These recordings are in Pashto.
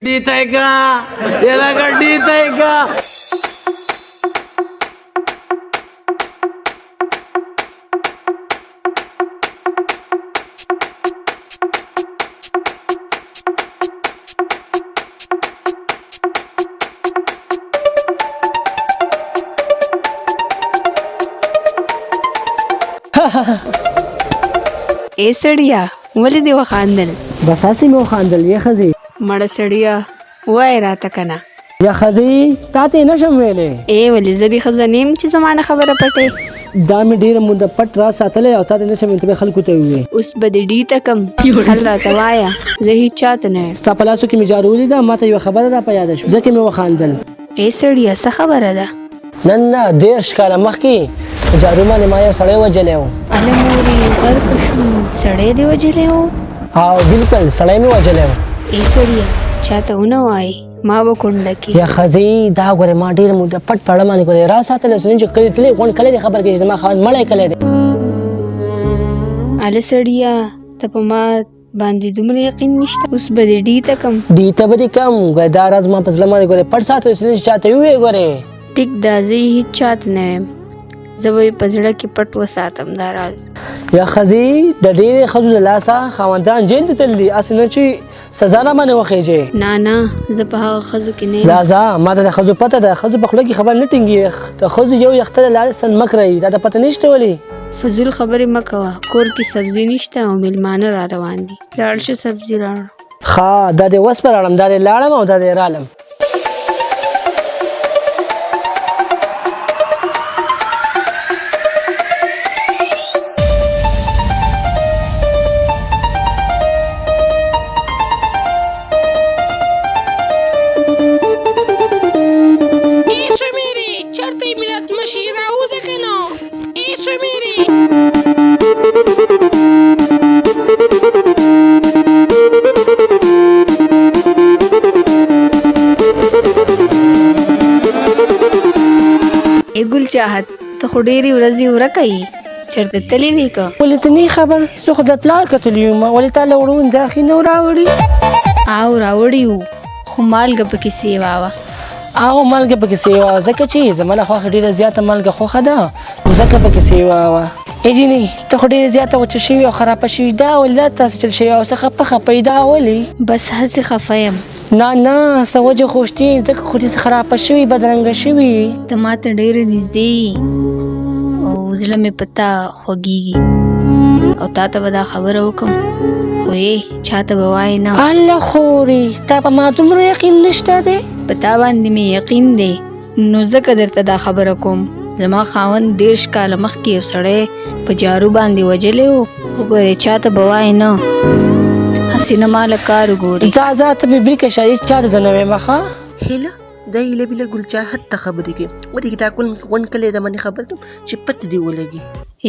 डीताय का याला का डीताय का ए सड़िया ولې دې وخاندل؟ بس هسې مې وخاندل یا ښځې مړه سړیه وای راته کنه یا ښځې تا ته یې نشم ویلی ولې زه دې ښځه نیم چې زما نه خبره پټې دا مې ډېره موده پټ راز ساتلی او تا ته نشم ته به خلکو ته ووایې اوس به دې ډي ته کم حل راته وایه زه هېڅ چاته نه یم ستا په لاسو کې مې جارو ولیده ما ته یوه خبره را په یاده شوه ځکه مې وخاندل سړیه څه خبره ده؟ نه 10 کاله مخکې په جارو باندې ما یو سړی وژلی و هله مورې غرق شوم سړی دې وژلی و او بلکل سړی مې وژلی و سړیه چاته ونه وایي ما به کونډه کې یا ښځې دا ګورې ما ډېره موده پټ په اړه باندې ګورې راز ساتلی اوس نن چې کلي تللی غونډ کلی دې خبر کړي چې زما خاوند مړی کلی دی هله سړیه ته په ما باندې دومره یقین نشته اوس به دې ډي ته کم ډي ته به دې کم ګورې دا راز ما په زړه باندې ګورې پټ ساتلی اوس نن چې چاته ووایې ګورې ټیک دا زه یې هېڅ چاته نه یم زه به یې په زړه کې پټ وساتم دا راز یا ښځې د ډېرې ښځو د لاسه خاوندان جیل ته تللي هسې نه چې سزا نه باندې وخېږې نه زه په هغه ښځو کې نه یم ځه ما ته د ښځو پته ده ښځو په خوله کې خبر نه ټینګي د ښځو یو یخته له لارې سن مه کړئ دا ته پته نشته ولې فضول خبرې مه کوه کور کې سبزي نشته او میلمانه را روان دي لاړ شه سبزي راوړه ښه دا دې وس په راړم دا دې لاړم او دا دې رالم ګل چاحت ته خو ډېرې ورځې ورکه یې چېرته تللی وې که ولې ته نه خبر زه خو د پلار کتلی یم ولې تا له وړو انداخې نه راوړي او راوړي وو خو مالګه پکې سیوا وه او مالګه پکې سیوا وه ځکه چې زما له خوښه ډېره زیاته مالګه خوښه ده نو ځکه پکې سیوا وه جینې ته خو ډېره زیاته وچه شوې او خرابه شوې دا ولې دا تاسو چل شوې او څه خفه خفه دا ولې بس هسې خفه یم نه څه وجه خو شتې ځکه خو دې خرابه شوې بدرنګه شوې ته ما ته ډېره نږدې یې او زړه مې په تا خوږېږي او تا ته به دا خبره وکړم خو چاته به وایې نه الله خورې تا په ما دومره یقین نشته دی په تا باندې مې یقین دی نو ځکه درته دا خبره کوم زما خاوند 10 کاله مخکې یو سړی په جارو باندې وژلی و وګورې چاته به وایې نه هسې نه ما له کار وګورې ځه ته مې بریکه شه هېڅ چاته زه نه ویم ښه هیله دا هیله بیله ګل چاحت ته خبرې کوي ودې دا غونډ کلی د باندې خبر کوم چې پته دې ولګي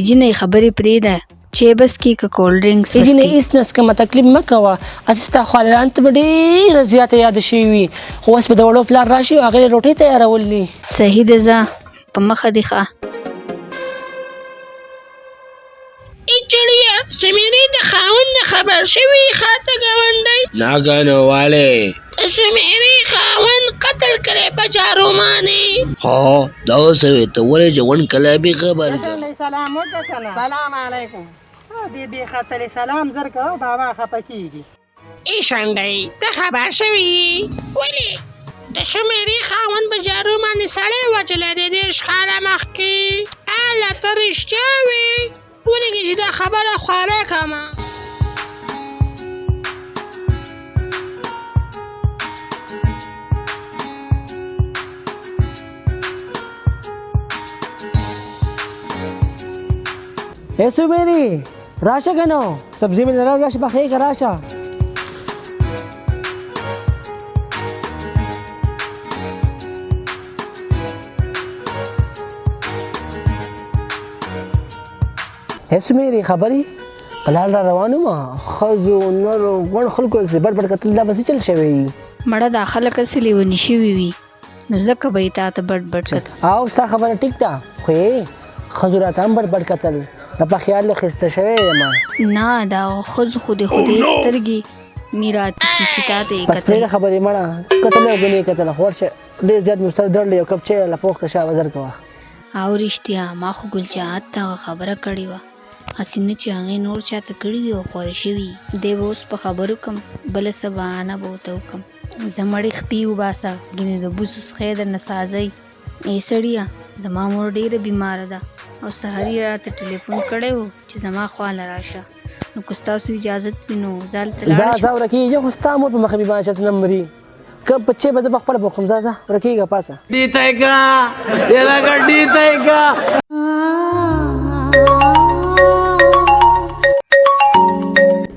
جینې خبرې پرېږده چې بس کې که کولډ ډرنکس جینې هېڅ نس کومه تکلیف مه کوه هسې ستا خالران ته به ډېره زیاته یاده شوي وي خو اوس به د وړو پلار راشي او هغې یې روټۍ تیارولې صحیح ده ځه په مخه دې ښه چړیا سمیرې د خاوند نه خبر شوي خاته ګاونډی नागनवाले سمیرې خاوند قتل کړی په جارو باندې ها دا سوي ته ولې ځوان کله به خبر سلام وکړه سلام علیکم بی خاطر سلام زر کا بابا خپه کیږي ای شانډی ته خبر شوي ولې د سمیرې خاوند په جارو باندې سړی وژلی دی 10 کاله مخکې اله ته رښتیا وې ولې چې دا خبره خواره کړمه ایسو میری راشه کنو سبزی میں ذرا راشه بخیر کا راشه ایسو میری خبری پلار را روانو ما خزو نرو غړ خلکو سي بڑ کتل دا بس چل شوی مړه دا خلک اصلي ونی شوي وي نو ځکه به یې تا ته بډ کتل او ستا خبره ټیک ده خو خزو را ته هم بډ کتل دا په خیال خسته شوی یم نه دا ښځو خو دې سترګې میراث چې تا ته یې بس کتل. پرېږده خبرې مړه کتل او ګنې کتله خو ورشه ډېر زیات مې سر درد یو کپ چای له پوخ ته شا وزر کوه. او رښتیا ما خو ګلچاهت ته هغه خبره کړې وه، هسې نه چې هغې نور چاته کړي وي او خورې شوي دی به اوس په خبرو کم بله څه بهانه به ورته وکړم. زه مړې خپې وباسه ګینې د بوسو څخه یې درنه سازئ. ای سړیه زما مور ډېره بیماره ده او سهار یې راته ټلیفون کړی و چې زما خواله راشه، نو که ستاسو اجازت وي نو زه هلته لاړه ځه ورکېږه خو ستا مور په مخه بیماره چې ته نه مري که بچې به زه په خپله پوښتم ځه ورکېږه پاسه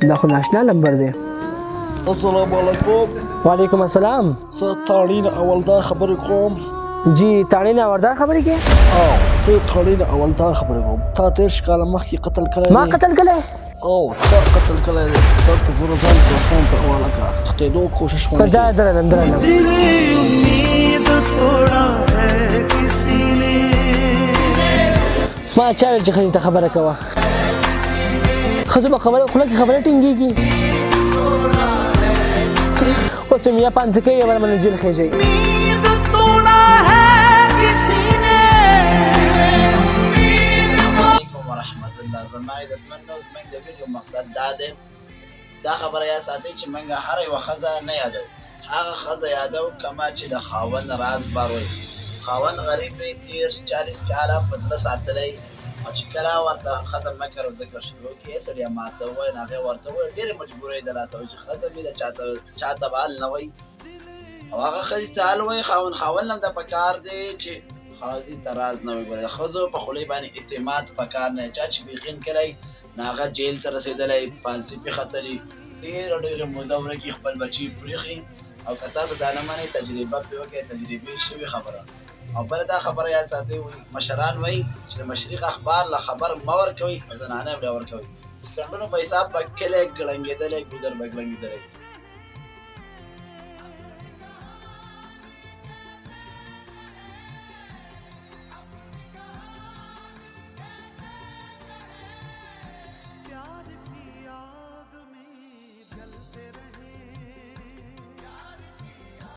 دا خو ناشنا نمبر دی. السلام علیکم. وعلیکم السلام. زه تاړین اولدار خبرې کوم. جی تاړین اولدار خبرې کې؟ او ته تاړین اولدار خبرې کوم. تا تېر کال مخکې قتل کړی ما قتل کړی؟ او تا قتل کړی دی. تا ته زه ځان تلیفون ته حواله کړه ختېدو کوشش ونه بس دا درنم ما چا ویل چې ښځې ته خبره کوه ښځو به خبره خوله کې خبره ټینګېږي اوس یې میا پانڅه کوي او منه جیل خېژئ. ورحمت الله زما عزتمن نو زموږ د ویډیو مقصد دا دی دا خبره یا ساتئ چې موږ هره یوه ښځه نه یادو هغه ښځه یادو کما چې د خاوند راز بار وي خاوند غریب وي 30-40 کاله په زړه ساتلی او چې کله ورته ښځه مکر او ذکر شروع کړي سړی ماته ووایي نو هغې ورته ووایي ډېرې مجبورۍ د لاسه وایي چې ښځه مې د چاته به حل نه وایي او هغه ښځې ته حل وایي خاوند هم د پکار دی چې ښځې ته راز نه وایي ګورئ ښځو په خولۍ باندې اعتماد پکار نه چا چې بیخین کلی نو هغه جیل ته رسېدلی پانسي پې ختلي ډېره موده ورکې خپل بچي پرېښي او که تاسو دا نه منئ تجربه پرې وکړئ تجربې شوې خبره او بله دا خبره یاد ساتئ مشران وایي چې د مشرق اخبار له خبر مه ورکوئ په زنانه یې بیا ورکوئ سکندونو په حساب به کلی ګړنګېدلی ګودر به ګړنګېدلی